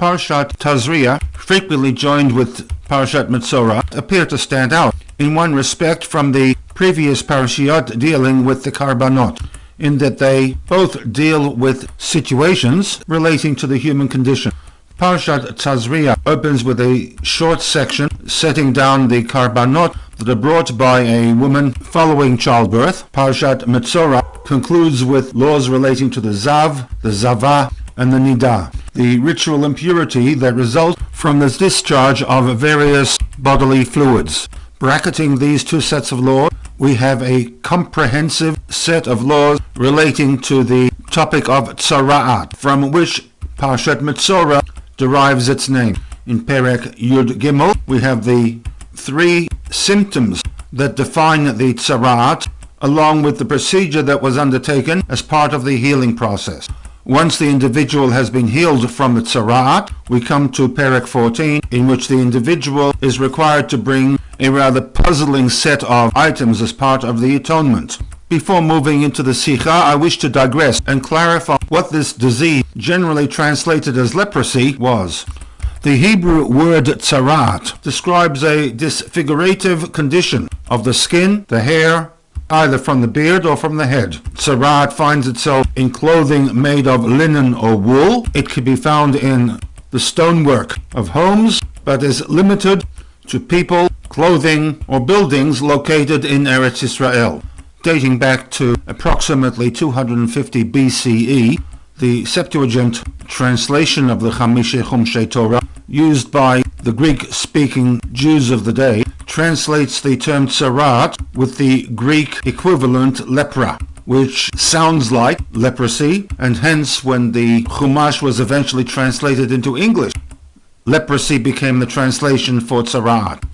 Parshat TZORAAT, frequently joined with Parshat TZORAAT, appear to stand out in one respect from the previous parashiot dealing with the Karbanot, in that they both deal with situations relating to the human condition. Parshat TZORAAT opens with a short section setting down the Karbanot that are brought by a woman following childbirth. Parshat TZORAAT concludes with laws relating to the Zav, the Zava, and the Nidah, the ritual impurity that results from the discharge of various bodily fluids. Bracketing these two sets of laws, we have a comprehensive set of laws relating to the topic of TZORAAT, from which Parshat TZORAAT derives its name. In Perek Yud Gimel, we have the three symptoms that define the TZORAAT, along with the procedure that was undertaken as part of the healing process. Once the individual has been healed from the TZORAAT, we come to Perek 14, in which the individual is required to bring a rather puzzling set of items as part of the atonement. Before moving into the Sikha, I wish to digress and clarify what this disease, generally translated as leprosy, was. The Hebrew word TZORAAT describes a disfigurative condition of the skin, the hair, either from the beard or from the head. TZORAAT finds itself in clothing made of linen or wool. It can be found in the stonework of homes, but is limited to people, clothing, or buildings located in Eretz Israel. Dating back to approximately 250 BCE, the Septuagint translation of the Chamishe Chumshei Torah, used by the Greek-speaking Jews of the day, translates the term TZORAAT with the Greek equivalent lepra, which sounds like leprosy, and hence when the Chumash was eventually translated into English, leprosy became the translation for TZORAAT.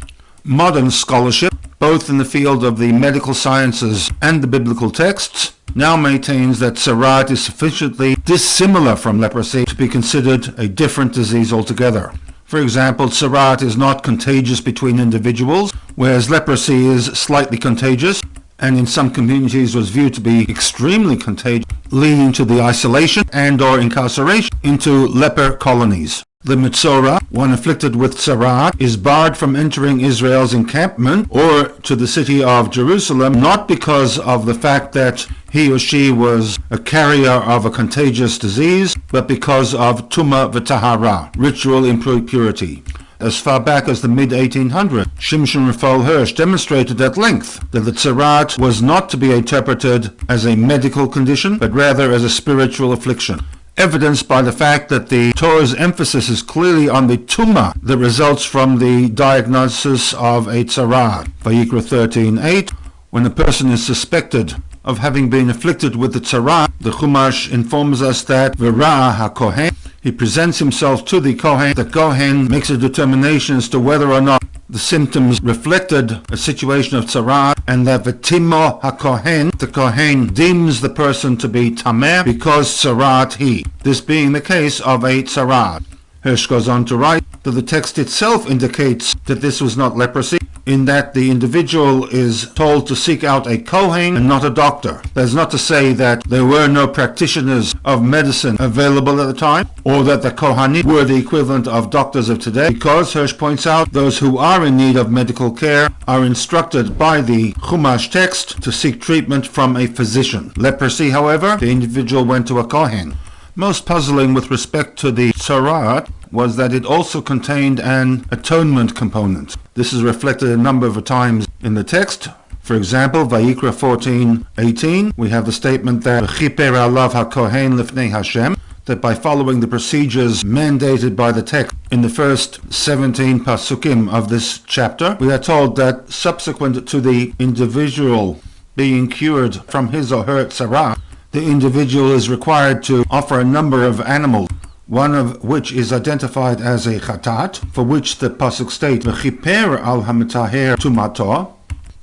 Modern scholarship, both in the field of the medical sciences and the biblical texts, now maintains that TZORAAT is sufficiently dissimilar from leprosy to be considered a different disease altogether. For example, TZORAAT is not contagious between individuals, whereas leprosy is slightly contagious, and in some communities was viewed to be extremely contagious, leading to the isolation and or incarceration into leper colonies. The Metzora, one afflicted with TZORAAT, is barred from entering Israel's encampment or to the city of Jerusalem, not because of the fact that he or she was a carrier of a contagious disease, but because of Tumah v'Tahara, ritual impurity. As far back as the mid-1800s, Shimshon Raphael Hirsch demonstrated at length that the TZORAAT was not to be interpreted as a medical condition, but rather as a spiritual affliction, evidenced by the fact that the Torah's emphasis is clearly on the tumah that results from the diagnosis of a TZORAAT. Vayikra 13:8, when a person is suspected of having been afflicted with the TZORAAT, the Chumash informs us that V'ra'ah HaKohen, he presents himself to the Kohen. The Kohen makes a determination as to whether or not the symptoms reflected a situation of TZORAAT, and that V'timo HaKohen, the Kohen deems the person to be Tameh because TZORAAT he, this being the case of a TZORAAT. Hirsch goes on to write that the text itself indicates that this was not leprosy, in that the individual is told to seek out a Kohen and not a doctor. That is not to say that there were no practitioners of medicine available at the time, or that the Kohanim were the equivalent of doctors of today, because, Hirsch points out, those who are in need of medical care are instructed by the Chumash text to seek treatment from a physician. Leprosy, however, the individual went to a Kohen. Most puzzling with respect to the TZORAAT was that it also contained an atonement component. This is reflected a number of times in the text. For example, Vayikra 14:18, we have the statement that V'chiper alav hakohen lifnei Hashem, that by following the procedures mandated by the text in the first 17 pasukim of this chapter, we are told that subsequent to the individual being cured from his or her TZORAAT, the individual is required to offer a number of animals, one of which is identified as a chatat, for which the pasuk states, V'chiper al hamitaher tumato,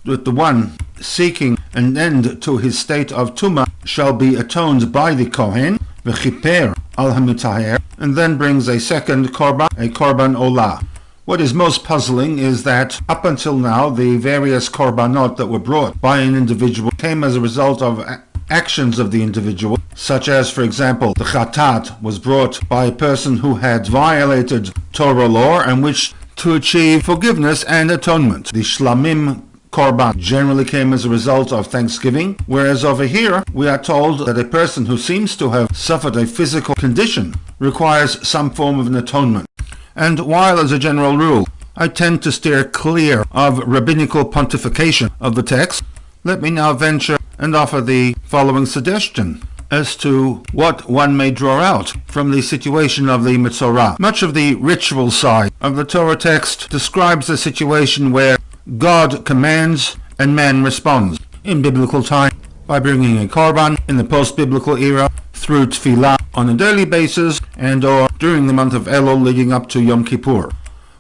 that the one seeking an end to his state of tumah shall be atoned by the Kohen, V'chiper al hamitaher, and then brings a second korban, a korban olah. What is most puzzling is that up until now, the various korbanot that were brought by an individual came as a result of actions of the individual, such as, for example, the chatat was brought by a person who had violated Torah law and wished to achieve forgiveness and atonement. The shlamim korban generally came as a result of thanksgiving, whereas over here we are told that a person who seems to have suffered a physical condition requires some form of an atonement. And while as a general rule I tend to steer clear of rabbinical pontification of the text, let me now venture and offer the following suggestion as to what one may draw out from the situation of the Metzorah. Much of the ritual side of the Torah text describes a situation where God commands and man responds. In biblical time, by bringing a korban, in the post-biblical era, through tefillah on a daily basis, and or during the month of Elul leading up to Yom Kippur.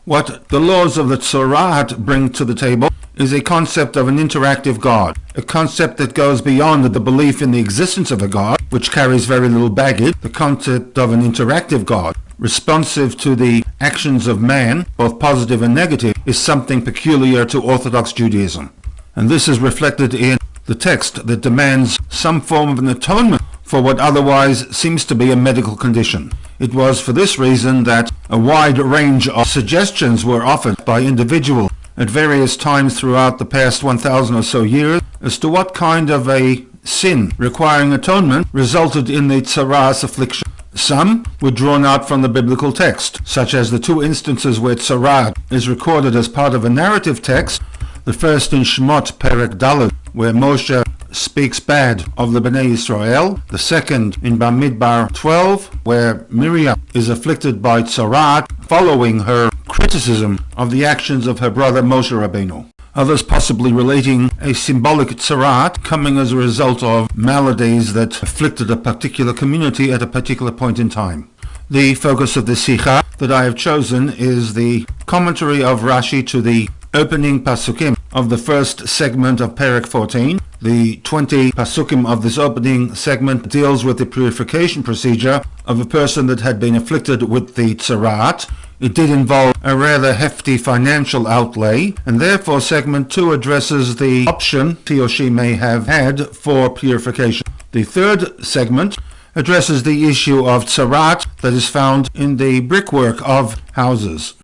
What the laws of the TZORAAT bring to the table is a concept of an interactive God, a concept that goes beyond the belief in the existence of a God, which carries very little baggage. The concept of an interactive God, responsive to the actions of man, both positive and negative, is something peculiar to Orthodox Judaism. And this is reflected in the text that demands some form of an atonement for what otherwise seems to be a medical condition. It was for this reason that a wide range of suggestions were offered by individuals at various times throughout the past 1,000 or so years as to what kind of a sin requiring atonement resulted in the tzaraas affliction. Some were drawn out from the biblical text, such as the two instances where TZORAAT is recorded as part of a narrative text, the first in Shemot Perek Daled, where Moshe speaks bad of the Bnei Israel, the second in Bamidbar 12, where Miriam is afflicted by TZORAAT following her criticism of the actions of her brother Moshe Rabbeinu. Others possibly relating a symbolic TZORAAT coming as a result of maladies that afflicted a particular community at a particular point in time. The focus of the Sikha that I have chosen is the commentary of Rashi to the opening pasukim of the first segment of Perek 14. The 20 pasukim of this opening segment deals with the purification procedure of a person that had been afflicted with the TZORAAT. It did involve a rather hefty financial outlay, and therefore segment 2 addresses the option he or she may have had for purification. The third segment addresses the issue of TZORAAT that is found in the brickwork of houses.